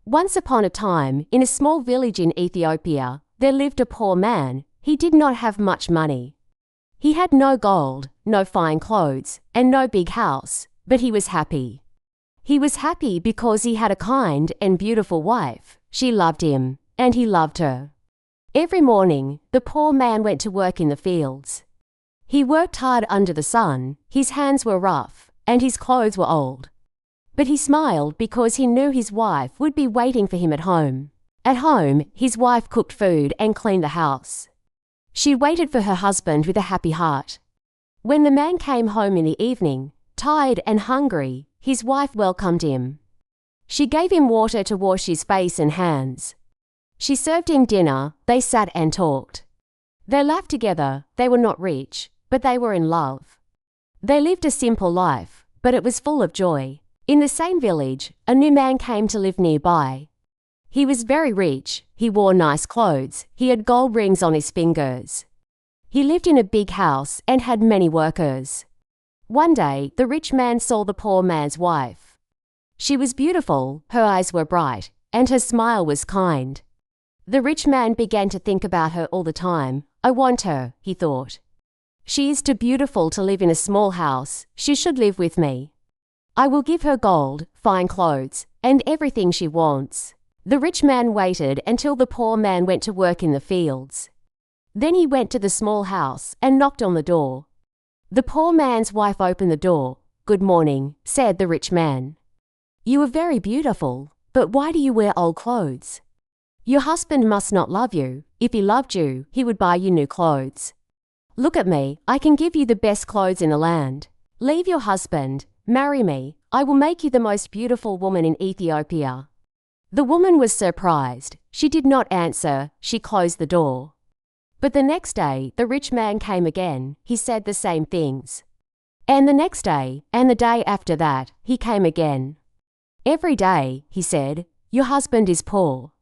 Once upon a time, in a small village in Ethiopia, there lived a poor man. He did not have much money. He had no gold, no fine clothes, and no big house, but he was happy. He was happy because he had a kind and beautiful wife. She loved him, and he loved her. Every morning, the poor man went to work in the fields. He worked hard under the sun, his hands were rough, and his clothes were old. But he smiled because he knew his wife would be waiting for him at home. At home, his wife cooked food and cleaned the house. She waited for her husband with a happy heart. When the man came home in the evening, tired and hungry, his wife welcomed him. She gave him water to wash his face and hands. She served him dinner, they sat and talked. They laughed together, they were not rich, but they were in love. They lived a simple life, but it was full of joy. In the same village, a new man came to live nearby. He was very rich, he wore nice clothes, he had gold rings on his fingers. He lived in a big house and had many workers. One day, the rich man saw the poor man's wife. She was beautiful, her eyes were bright, and her smile was kind. The rich man began to think about her all the time. I want her, he thought. She is too beautiful to live in a small house, she should live with me. I will give her gold, fine clothes, and everything she wants. The rich man waited until the poor man went to work in the fields. Then he went to the small house and knocked on the door. The poor man's wife opened the door. Good morning, said the rich man. You are very beautiful, but why do you wear old clothes? Your husband must not love you. If he loved you, he would buy you new clothes. Look at me, I can give you the best clothes in the land. Leave your husband. Marry me, I will make you the most beautiful woman in Ethiopia. The woman was surprised. She did not answer, she closed the door. But the next day, the rich man came again, he said the same things. And the next day, and the day after that, he came again. Every day, he said, your husband is poor.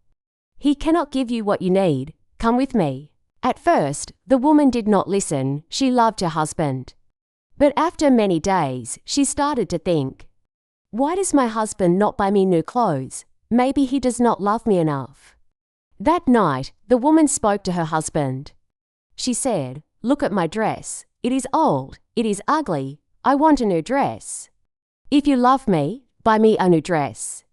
He cannot give you what you need, come with me. At first, the woman did not listen, she loved her husband. But after many days, she started to think, why does my husband not buy me new clothes? Maybe he does not love me enough. That night, the woman spoke to her husband. She said, look at my dress. It is old, it is ugly. I want a new dress. If you love me, buy me a new dress.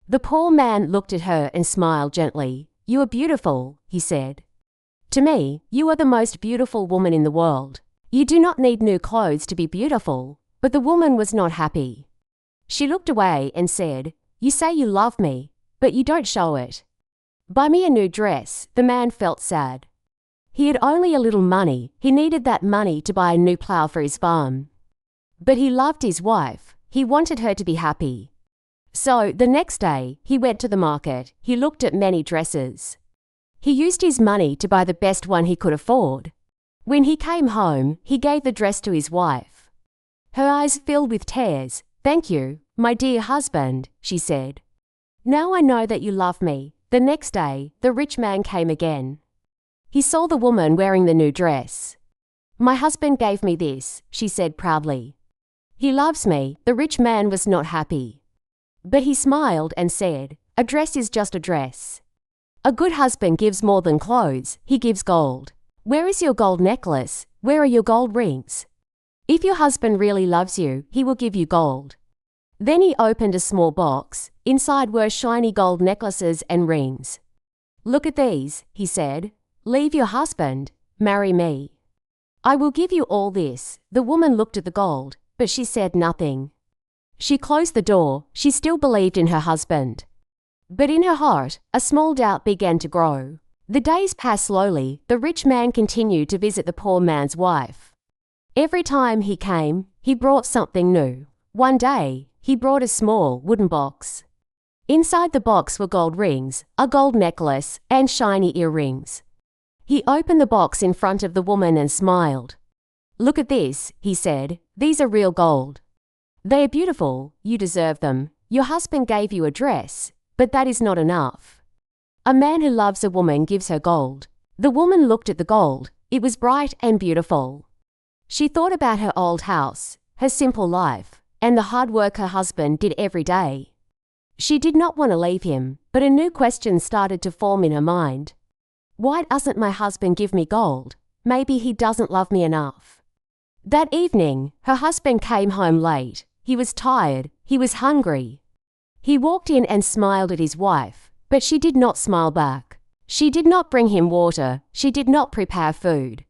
The poor man looked at her and smiled gently. You are beautiful, he said. To me, you are the most beautiful woman in the world. You do not need new clothes to be beautiful. But the woman was not happy. She looked away and said, you say you love me, but you don't show it. Buy me a new dress. The man felt sad. He had only a little money. He needed that money to buy a new plow for his farm. But he loved his wife. He wanted her to be happy. So, the next day, he went to the market. He looked at many dresses. He used his money to buy the best one he could afford. When he came home, he gave the dress to his wife. Her eyes filled with tears. Thank you, my dear husband, she said. Now I know that you love me. The next day, the rich man came again. He saw the woman wearing the new dress. My husband gave me this, she said proudly. He loves me. The rich man was not happy. But he smiled and said, a dress is just a dress. A good husband gives more than clothes, he gives gold. Where is your gold necklace? Where are your gold rings? If your husband really loves you, he will give you gold. Then he opened a small box. Inside were shiny gold necklaces and rings. Look at these, he said. Leave your husband. Marry me. I will give you all this. The woman looked at the gold, but she said nothing. She closed the door. She still believed in her husband. But in her heart, a small doubt began to grow. The days passed slowly. The rich man continued to visit the poor man's wife. Every time he came, he brought something new. One day, he brought a small wooden box. Inside the box were gold rings, a gold necklace, and shiny earrings. He opened the box in front of the woman and smiled. Look at this, he said. These are real gold. They are beautiful. You deserve them. Your husband gave you a dress, but that is not enough. A man who loves a woman gives her gold. The woman looked at the gold. It was bright and beautiful. She thought about her old house, her simple life, and the hard work her husband did every day. She did not want to leave him, but a new question started to form in her mind. Why doesn't my husband give me gold? Maybe he doesn't love me enough. That evening, her husband came home late. He was tired. He was hungry. He walked in and smiled at his wife, but she did not smile back. She did not bring him water. She did not prepare food.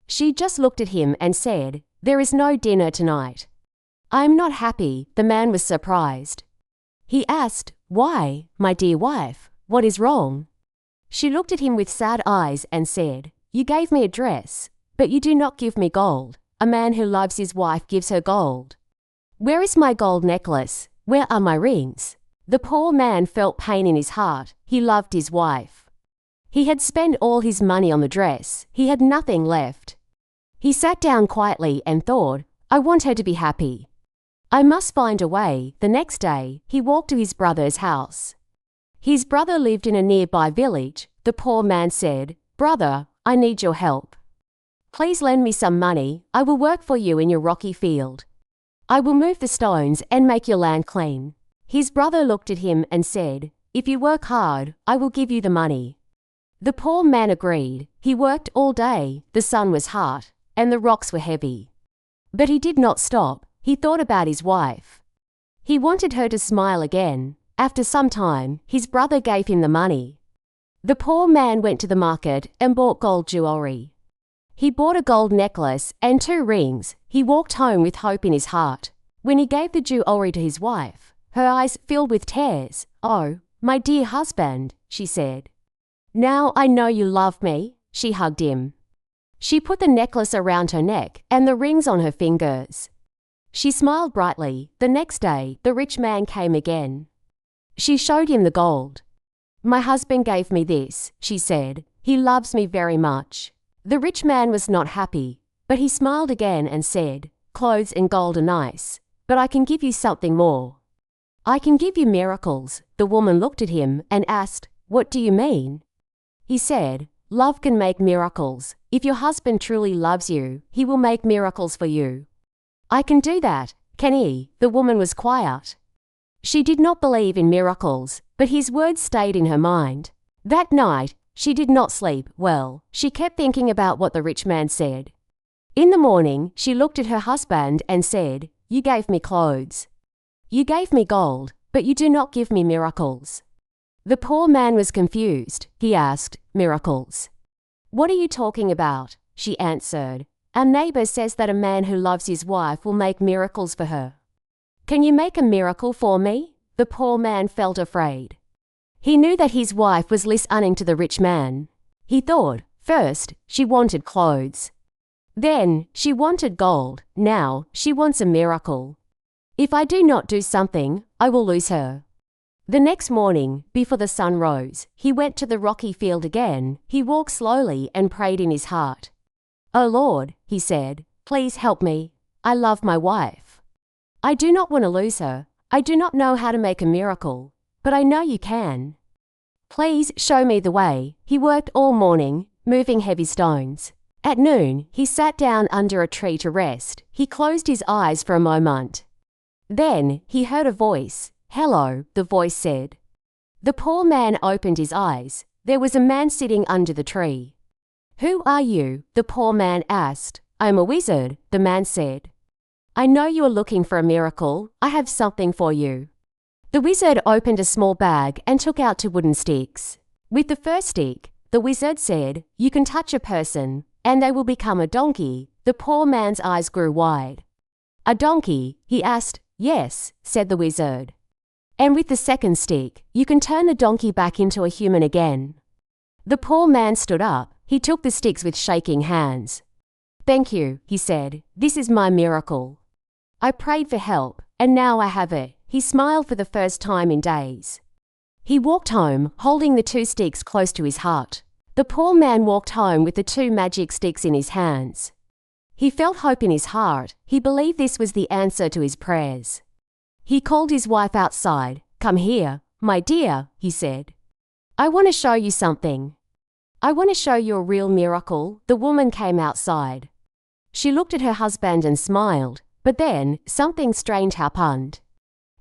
She just looked at him and said, "There is no dinner tonight." "I am not happy." The man was surprised. He asked, "Why, my dear wife? What is wrong?" She looked at him with sad eyes and said, "You gave me a dress, but you do not give me gold. A man who loves his wife gives her gold. Where is my gold necklace? Where are my rings?" The poor man felt pain in his heart. He loved his wife. He had spent all his money on the dress. He had nothing left. He sat down quietly and thought, "I want her to be happy. I must find a way." The next day, he walked to his brother's house. His brother lived in a nearby village. The poor man said, "Brother, I need your help. Please lend me some money. I will work for you in your rocky field. I will move the stones and make your land clean." His brother looked at him and said, "If you work hard, I will give you the money." The poor man agreed. He worked all day. The sun was hot, and the rocks were heavy. But he did not stop. He thought about his wife. He wanted her to smile again. After some time, his brother gave him the money. The poor man went to the market and bought gold jewelry. He bought a gold necklace and 2 rings. He walked home with hope in his heart. When he gave the jewelry to his wife, her eyes filled with tears. "Oh, my dear husband," she said. "Now I know you love me." She hugged him. She put the necklace around her neck and the rings on her fingers. She smiled brightly. The next day, the rich man came again. She showed him the gold. "My husband gave me this," she said. "He loves me very much." The rich man was not happy, but he smiled again and said, "Clothes and gold are nice, but I can give you something more. I can give you miracles." The woman looked at him and asked, "What do you mean?" He said, "Love can make miracles. If your husband truly loves you, he will make miracles for you." "I can do that, can he?" The woman was quiet. She did not believe in miracles, but his words stayed in her mind. That night, she did not sleep well. She kept thinking about what the rich man said. In the morning, she looked at her husband and said, "You gave me clothes. You gave me gold, but you do not give me miracles." The poor man was confused. He asked, "Miracles? What are you talking about?" She answered, "Our neighbor says that a man who loves his wife will make miracles for her. Can you make a miracle for me?" The poor man felt afraid. He knew that his wife was listening to the rich man. He thought, first, she wanted clothes. Then, she wanted gold. Now, she wants a miracle. If I do not do something, I will lose her. The next morning, before the sun rose, he went to the rocky field again. He walked slowly and prayed in his heart. "Oh Lord," he said, "please help me. I love my wife. I do not want to lose her. I do not know how to make a miracle, but I know you can. Please show me the way." He worked all morning, moving heavy stones. At noon, he sat down under a tree to rest. He closed his eyes for a moment. Then, he heard a voice. "Hello," the voice said. The poor man opened his eyes. There was a man sitting under the tree. "Who are you?" the poor man asked. "I am a wizard," the man said. "I know you are looking for a miracle. I have something for you." The wizard opened a small bag and took out 2 wooden sticks. With the first stick, the wizard said, "You can touch a person, and they will become a donkey." The poor man's eyes grew wide. "A donkey?" he asked. "Yes," said the wizard. "And with the second stick, you can turn the donkey back into a human again." The poor man stood up. He took the sticks with shaking hands. "Thank you," he said. "This is my miracle. I prayed for help, and now I have it." He smiled for the first time in days. He walked home, holding the 2 sticks close to his heart. The poor man walked home with the 2 magic sticks in his hands. He felt hope in his heart. He believed this was the answer to his prayers. He called his wife outside. "Come here, my dear," he said. "I want to show you something. I want to show you a real miracle." The woman came outside. She looked at her husband and smiled, but then something strange happened.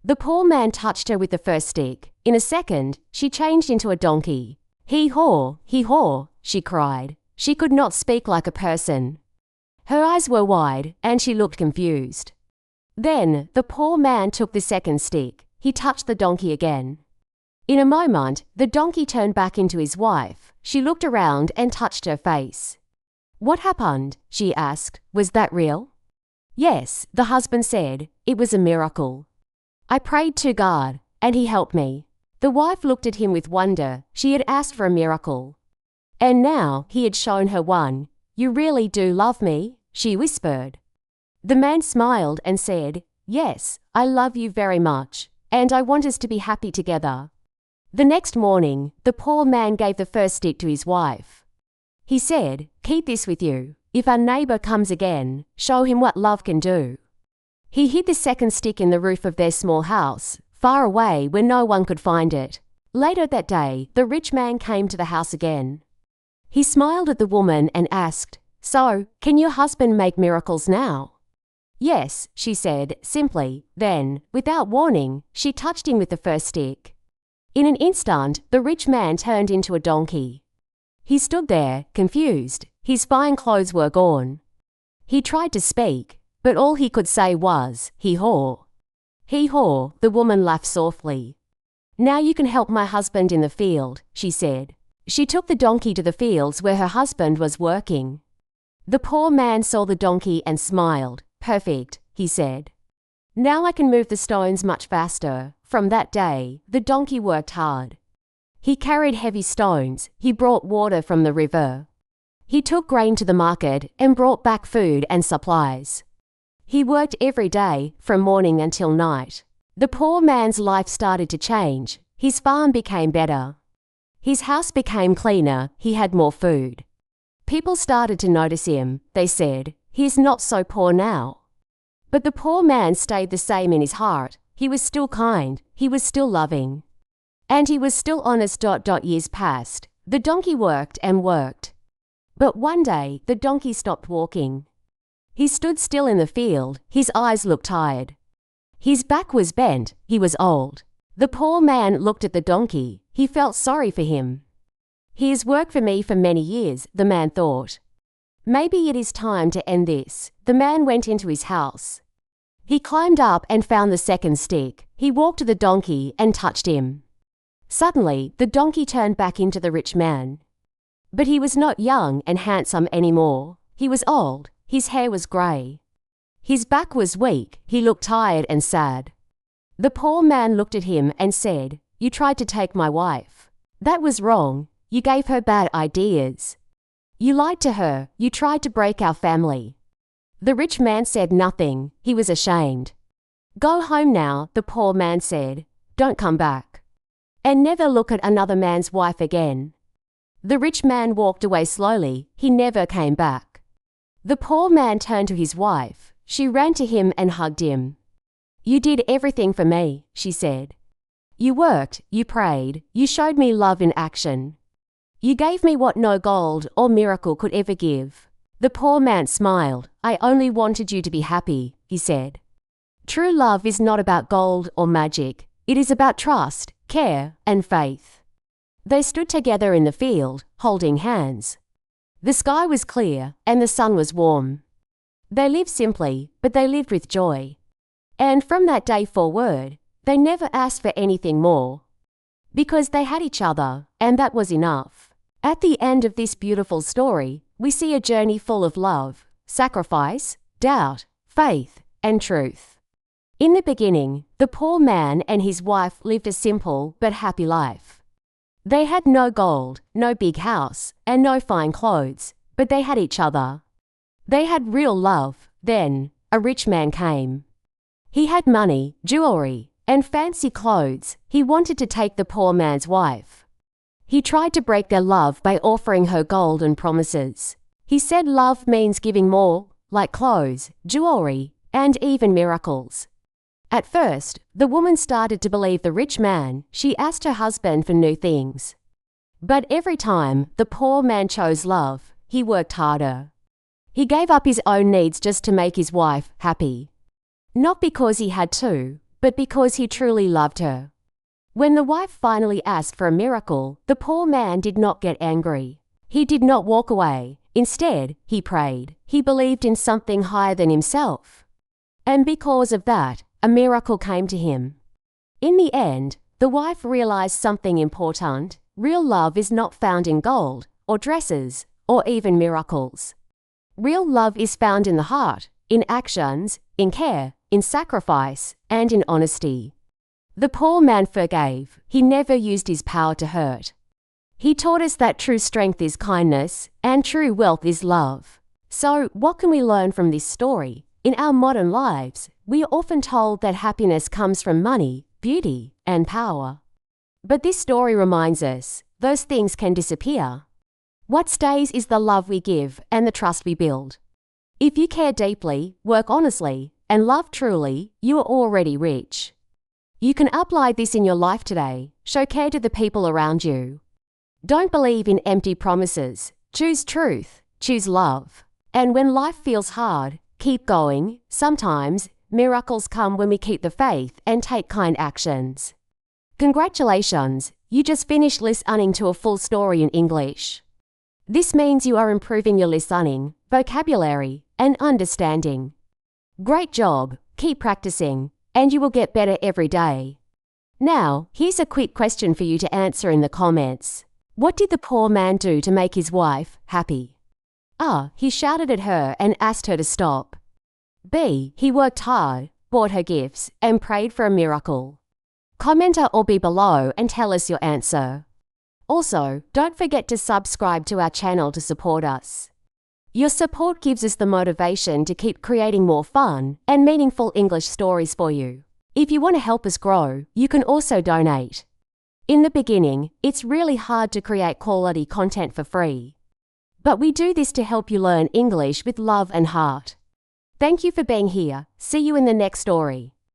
The poor man touched her with the first stick. In a second, she changed into a donkey. Hee-haw, she cried. She could not speak like a person. Her eyes were wide, and she looked confused. Then, the poor man took the second stick. He touched the donkey again. In a moment, the donkey turned back into his wife. She looked around and touched her face. "What happened?" she asked. "Was that real?" "Yes," the husband said. "It was a miracle. I prayed to God, and He helped me." The wife looked at him with wonder. She had asked for a miracle. And now He had shown her one. "You really do love me?" she whispered. The man smiled and said, "Yes, I love you very much, and I want us to be happy together." The next morning, the poor man gave the first stick to his wife. He said, "Keep this with you. If our neighbor comes again, show him what love can do." He hid the second stick in the roof of their small house, far away where no one could find it. Later that day, the rich man came to the house again. He smiled at the woman and asked, "So, can your husband make miracles now?" "Yes," she said, simply. Then, without warning, she touched him with the first stick. In an instant, the rich man turned into a donkey. He stood there, confused. His fine clothes were gone. He tried to speak, but all he could say was, "Hee-haw." "Hee-haw," the woman laughed softly. "Now you can help my husband in the field," she said. She took the donkey to the fields where her husband was working. The poor man saw the donkey and smiled. "Perfect," he said. "Now I can move the stones much faster." From that day, the donkey worked hard. He carried heavy stones. He brought water from the river. He took grain to the market and brought back food and supplies. He worked every day, from morning until night. The poor man's life started to change. His farm became better. His house became cleaner. He had more food. People started to notice him. They said, "He's not so poor now." But the poor man stayed the same in his heart. He was still kind. He was still loving. And he was still honest. Years passed. The donkey worked and worked. But one day, the donkey stopped walking. He stood still in the field. His eyes looked tired. His back was bent. He was old. The poor man looked at the donkey. He felt sorry for him. "He has worked for me for many years," the man thought. "Maybe it is time to end this." The man went into his house. He climbed up and found the second stick. He walked to the donkey and touched him. Suddenly, the donkey turned back into the rich man. But he was not young and handsome anymore. He was old. His hair was grey. His back was weak. He looked tired and sad. The poor man looked at him and said, "You tried to take my wife. That was wrong. You gave her bad ideas. You lied to her. You tried to break our family." The rich man said nothing. He was ashamed. "Go home now," the poor man said. "Don't come back. And never look at another man's wife again." The rich man walked away slowly. He never came back. The poor man turned to his wife. She ran to him and hugged him. "You did everything for me," she said. "You worked, you prayed, you showed me love in action. You gave me what no gold or miracle could ever give." The poor man smiled. "I only wanted you to be happy," he said. True love is not about gold or magic. It is about trust, care, and faith. They stood together in the field, holding hands. The sky was clear, and the sun was warm. They lived simply, but they lived with joy. And from that day forward, they never asked for anything more. Because they had each other, and that was enough. At the end of this beautiful story, we see a journey full of love, sacrifice, doubt, faith, and truth. In the beginning, the poor man and his wife lived a simple but happy life. They had no gold, no big house, and no fine clothes, but they had each other. They had real love. Then, a rich man came. He had money, jewelry, and fancy clothes. He wanted to take the poor man's wife. He tried to break their love by offering her gold and promises. He said love means giving more, like clothes, jewelry, and even miracles. At first, the woman started to believe the rich man. She asked her husband for new things. But every time the poor man chose love, he worked harder. He gave up his own needs just to make his wife happy. Not because he had to, but because he truly loved her. When the wife finally asked for a miracle, the poor man did not get angry. He did not walk away. Instead, he prayed. He believed in something higher than himself. And because of that, a miracle came to him. In the end, the wife realized something important. Real love is not found in gold, or dresses, or even miracles. Real love is found in the heart, in actions, in care, in sacrifice, and in honesty. The poor man forgave. He never used his power to hurt. He taught us that true strength is kindness, and true wealth is love. So, what can we learn from this story? In our modern lives, we are often told that happiness comes from money, beauty, and power. But this story reminds us, those things can disappear. What stays is the love we give and the trust we build. If you care deeply, work honestly, and love truly, you are already rich. You can apply this in your life today. Show care to the people around you. Don't believe in empty promises. Choose truth. Choose love. And when life feels hard, keep going. Sometimes, miracles come when we keep the faith and take kind actions. Congratulations, you just finished listening to a full story in English. This means you are improving your listening, vocabulary, and understanding. Great job, keep practicing, and you will get better every day. Now, here's a quick question for you to answer in the comments. What did the poor man do to make his wife happy? A. He shouted at her and asked her to stop. B. He worked hard, bought her gifts, and prayed for a miracle. Comment or be below and tell us your answer. Also, don't forget to subscribe to our channel to support us. Your support gives us the motivation to keep creating more fun and meaningful English stories for you. If you want to help us grow, you can also donate. In the beginning, it's really hard to create quality content for free. But we do this to help you learn English with love and heart. Thank you for being here. See you in the next story.